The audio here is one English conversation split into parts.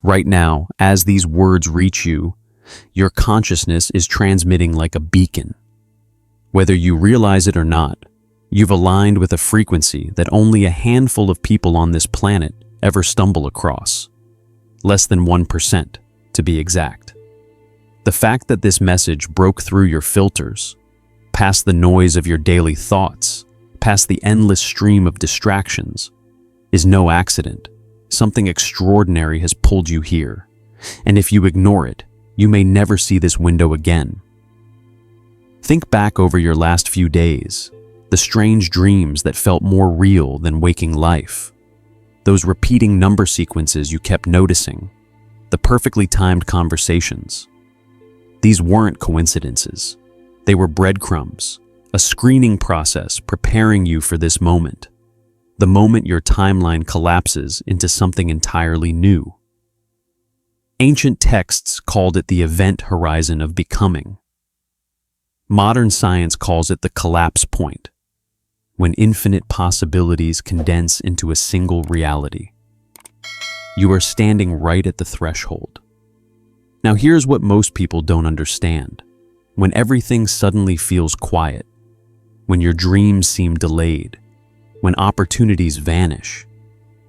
Right now, as these words reach you, your consciousness is transmitting like a beacon. Whether you realize it or not, you've aligned with a frequency that only a handful of people on this planet ever stumble across. Less than 1%, to be exact. The fact that this message broke through your filters, past the noise of your daily thoughts, past the endless stream of distractions, is no accident. Something extraordinary has pulled you here, and if you ignore it, you may never see this window again. Think back over your last few days, the strange dreams that felt more real than waking life, those repeating number sequences you kept noticing, the perfectly timed conversations. These weren't coincidences. They were breadcrumbs, a screening process preparing you for this moment, the moment your timeline collapses into something entirely new. Ancient texts called it the event horizon of becoming. Modern science calls it the collapse point, when infinite possibilities condense into a single reality. You are standing right at the threshold. Now here's what most people don't understand. When everything suddenly feels quiet, when your dreams seem delayed, when opportunities vanish,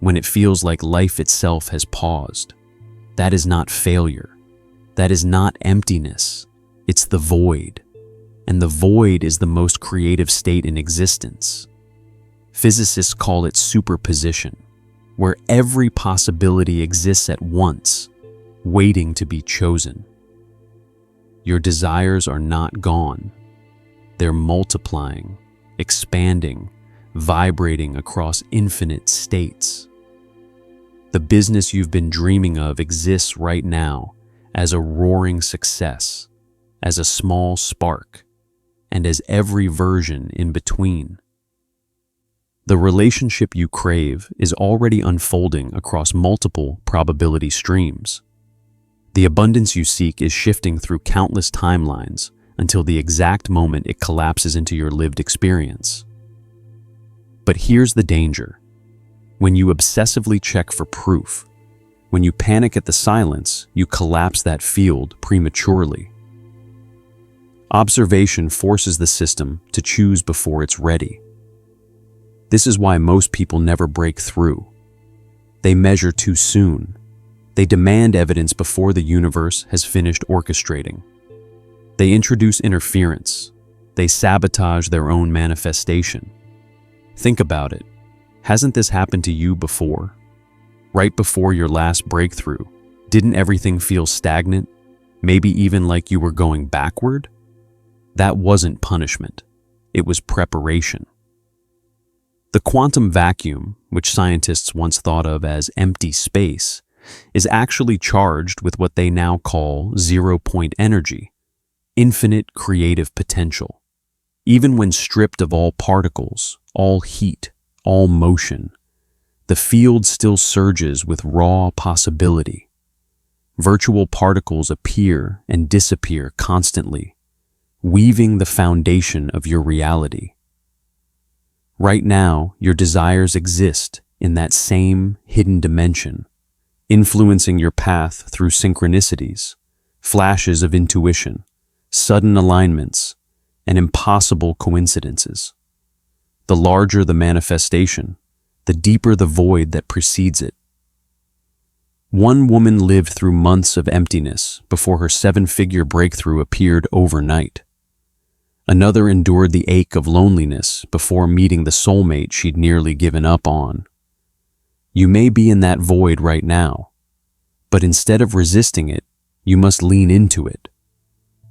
when it feels like life itself has paused, that is not failure. That is not emptiness. It's the void. And the void is the most creative state in existence. Physicists call it superposition, where every possibility exists at once, waiting to be chosen. Your desires are not gone. They're multiplying, expanding, vibrating across infinite states. The business you've been dreaming of exists right now as a roaring success, as a small spark, and as every version in between. The relationship you crave is already unfolding across multiple probability streams. The abundance you seek is shifting through countless timelines until the exact moment it collapses into your lived experience. But here's the danger. When you obsessively check for proof, when you panic at the silence, you collapse that field prematurely. Observation forces the system to choose before it's ready. This is why most people never break through. They measure too soon. They demand evidence before the universe has finished orchestrating. They introduce interference. They sabotage their own manifestation. Think about it. Hasn't this happened to you before? Right before your last breakthrough, didn't everything feel stagnant? Maybe even like you were going backward? That wasn't punishment. It was preparation. The quantum vacuum, which scientists once thought of as empty space, is actually charged with what they now call zero-point energy, infinite creative potential. Even when stripped of all particles, all heat, all motion, the field still surges with raw possibility. Virtual particles appear and disappear constantly, weaving the foundation of your reality. Right now, your desires exist in that same hidden dimension, influencing your path through synchronicities, flashes of intuition, sudden alignments, and impossible coincidences. The larger the manifestation, the deeper the void that precedes it. One woman lived through months of emptiness before her 7-figure breakthrough appeared overnight. Another endured the ache of loneliness before meeting the soulmate she'd nearly given up on. You may be in that void right now, but instead of resisting it, you must lean into it.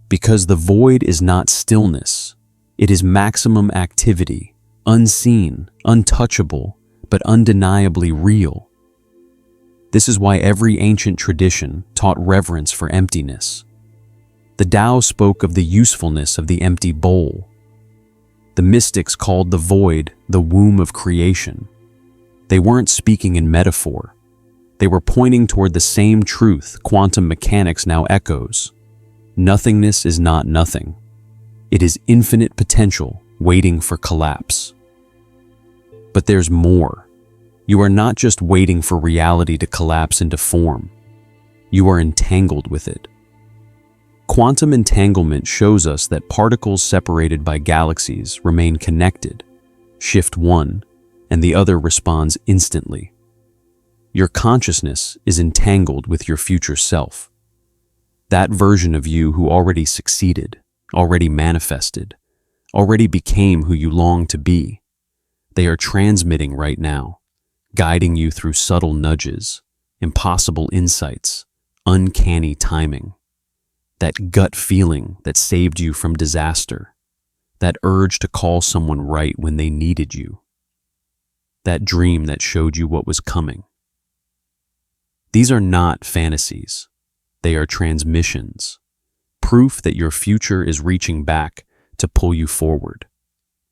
Because the void is not stillness, it is maximum activity, unseen, untouchable, but undeniably real. This is why every ancient tradition taught reverence for emptiness. The Tao spoke of the usefulness of the empty bowl. The mystics called the void the womb of creation. They weren't speaking in metaphor. They were pointing toward the same truth quantum mechanics now echoes. Nothingness is not nothing. It is infinite potential waiting for collapse. But there's more. You are not just waiting for reality to collapse into form. You are entangled with it. Quantum entanglement shows us that particles separated by galaxies remain connected. Shift one, and the other responds instantly. Your consciousness is entangled with your future self. That version of you who already succeeded, already manifested, already became who you long to be. They are transmitting right now, guiding you through subtle nudges, impossible insights, uncanny timing. That gut feeling that saved you from disaster. That urge to call someone right when they needed you. That dream that showed you what was coming. These are not fantasies. They are transmissions. Proof that your future is reaching back to pull you forward.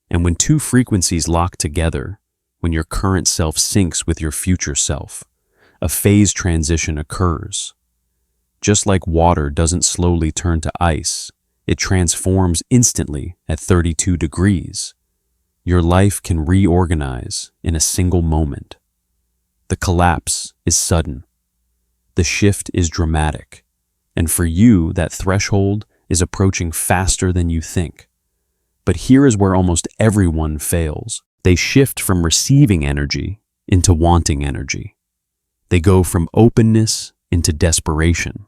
And when two frequencies lock together, when your current self syncs with your future self, a phase transition occurs. Just like water doesn't slowly turn to ice, it transforms instantly at 32 degrees. Your life can reorganize in a single moment. The collapse is sudden. The shift is dramatic. And for you, that threshold is approaching faster than you think. But here is where almost everyone fails. They shift from receiving energy into wanting energy. They go from openness into desperation.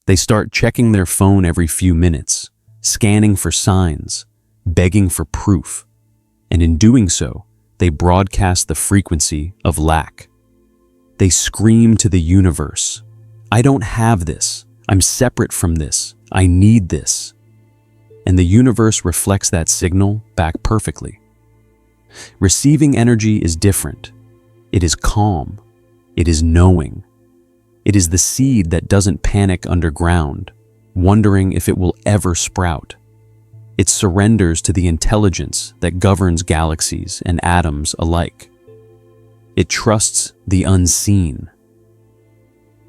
They start checking their phone every few minutes, scanning for signs, begging for proof. And in doing so, they broadcast the frequency of lack. They scream to the universe, "I don't have this. I'm separate from this. I need this." And the universe reflects that signal back perfectly. Receiving energy is different. It is calm. It is knowing. It is the seed that doesn't panic underground, wondering if it will ever sprout. It surrenders to the intelligence that governs galaxies and atoms alike. It trusts the unseen.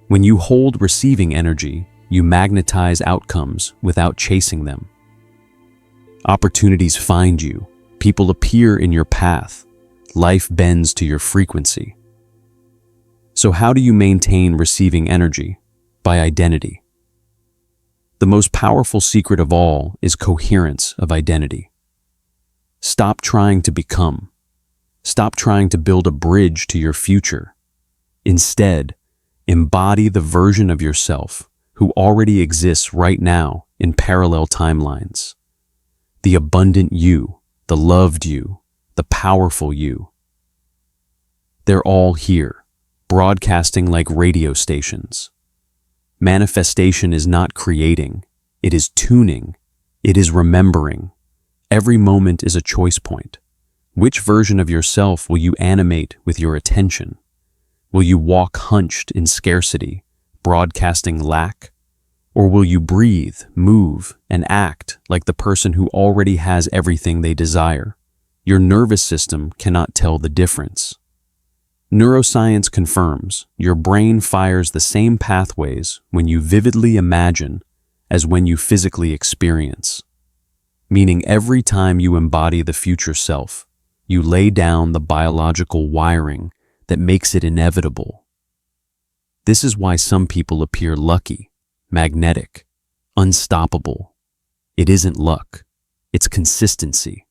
When you hold receiving energy, you magnetize outcomes without chasing them. Opportunities find you. People appear in your path. Life bends to your frequency. So how do you maintain receiving energy? By identity. The most powerful secret of all is coherence of identity. Stop trying to become. Stop trying to build a bridge to your future. Instead, embody the version of yourself who already exists right now in parallel timelines. The abundant you, the loved you, the powerful you. They're all here, broadcasting like radio stations. Manifestation is not creating, it is tuning, it is remembering. Every moment is a choice point. Which version of yourself will you animate with your attention? Will you walk hunched in scarcity, broadcasting lack? Or will you breathe, move, and act like the person who already has everything they desire? Your nervous system cannot tell the difference. Neuroscience confirms your brain fires the same pathways when you vividly imagine as when you physically experience. Meaning every time you embody the future self, you lay down the biological wiring that makes it inevitable. This is why some people appear lucky, magnetic, unstoppable. It isn't luck, it's consistency.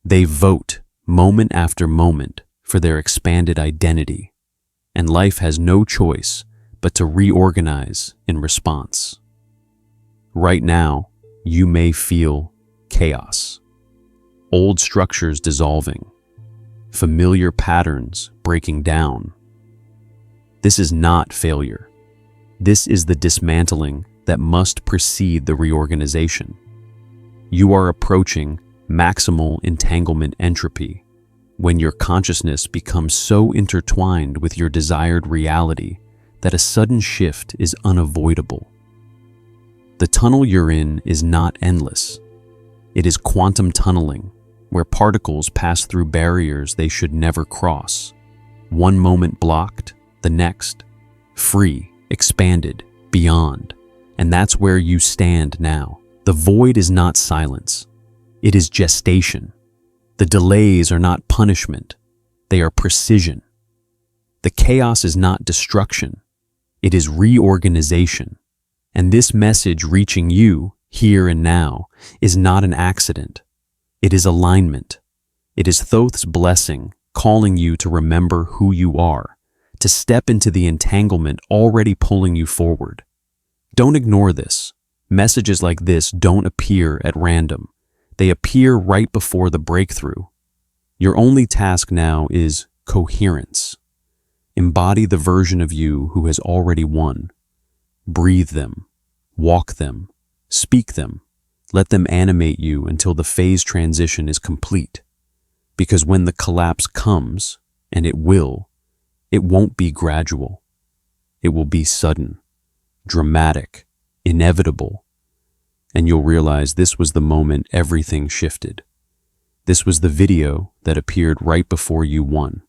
They vote moment after moment for their expanded identity, and life has no choice but to reorganize in response. Right now, you may feel chaos, old structures dissolving, familiar patterns breaking down. This is not failure. This is the dismantling that must precede the reorganization. You are approaching maximal entanglement entropy, when your consciousness becomes so intertwined with your desired reality that a sudden shift is unavoidable. The tunnel you're in is not endless. It is quantum tunneling, where particles pass through barriers they should never cross. One moment blocked, the next, free, expanded, beyond. And that's where you stand now. The void is not silence. It is gestation. The delays are not punishment. They are precision. The chaos is not destruction. It is reorganization. And this message reaching you, here and now, is not an accident. It is alignment. It is Thoth's blessing calling you to remember who you are, to step into the entanglement already pulling you forward. Don't ignore this. Messages like this don't appear at random. They appear right before the breakthrough. Your only task now is coherence. Embody the version of you who has already won. Breathe them, walk them, speak them. Let them animate you until the phase transition is complete. Because when the collapse comes, and it won't be gradual. It will be sudden, dramatic, inevitable. And you'll realize this was the moment everything shifted. This was the video that appeared right before you won.